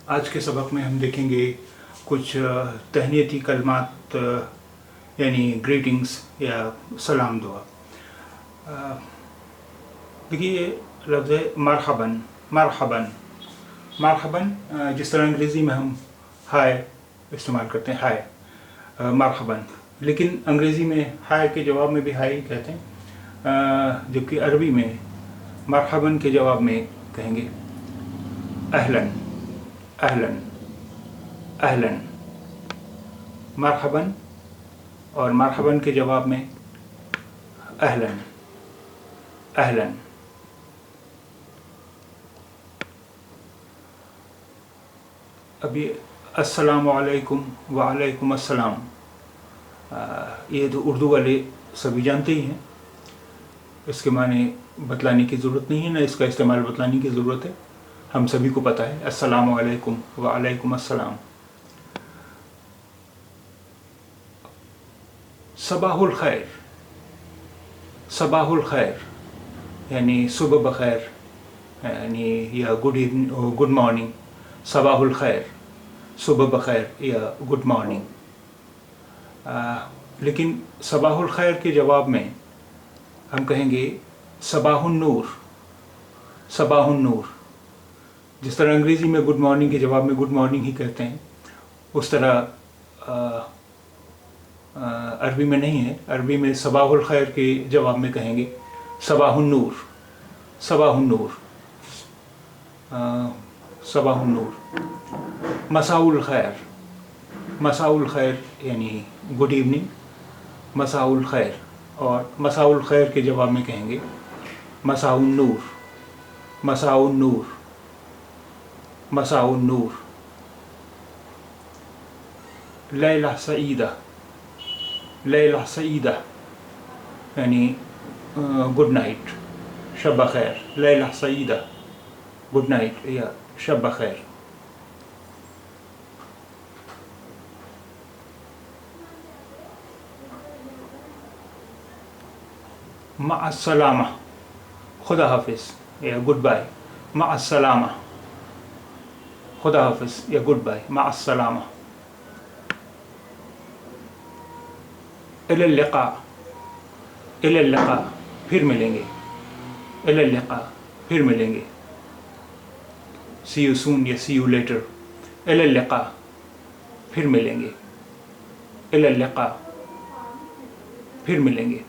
आज के सबक में हम देखेंगे कुछ तहनीती कलमात यानी ग्रीटिंग्स या सलाम दुआ। देखिए लफ्ज़ है मरहबन। मरहबन मरहबन जिस तरह अंग्रेज़ी में हम हाय इस्तेमाल करते हैं, हाय मरहबन, लेकिन अंग्रेज़ी में हाय के जवाब में भी हाय ही कहते हैं, जबकि अरबी में मरहबन के जवाब में कहेंगे अहलन अहलन अहलन। मरहबन और मरहबन के जवाब में अहलन अहलन। अभी अस्सलामु अलैकुम व अलैकुम अस्सलाम, ये तो उर्दू वाले सभी जानते ही हैं, इसके माने बतलाने की ज़रूरत नहीं है, ना इसका इस्तेमाल बतलाने की ज़रूरत है, हम सभी को पता है अस्सलामु अलैकुम व अलैकुम अस्सलाम। सबाहुल खैर, सबाहुल खैर यानी सुबह बखैर यानी या गुड मॉर्निंग। सबाहुल खैर सुबह बखैर या गुड मॉर्निंग। लेकिन सबाहुल खैर के जवाब में हम कहेंगे सबाहुन नूर। सबाहुन नूर, जिस तरह अंग्रेज़ी में गुड मॉर्निंग के जवाब में गुड मॉर्निंग ही कहते हैं, उस तरह अरबी में नहीं है। अरबी में सबाहुल खैर के जवाब में कहेंगे सबाहुन नूर। सबाहुन नूर सबाहुन नूर। मसाउल खैर, मसाउल खैर यानी गुड इवनिंग। मसाउल खैर, और मसाउल खैर के जवाब में कहेंगे मसाउन नूर। मसाउन नूर मसाउन नूर। लैला सईदा, लैला सईदा यानी गुड नाइट, शब खैर। लैला सईदा गुड नाइट या शब खैर। मअस्सलामा, खुदा हाफिज़ या गुड बाय। मअस्सलामा, खुदा हाफिज़ या गुड बाय। मअस्सलामा। इलल लिक़ा, इलल लिक़ा फिर मिलेंगे। इलल लिक़ा फिर मिलेंगे। सी यू सून या सी यू लेटर। इलल लिक़ा फिर मिलेंगे। इलल लिक़ा फिर मिलेंगे।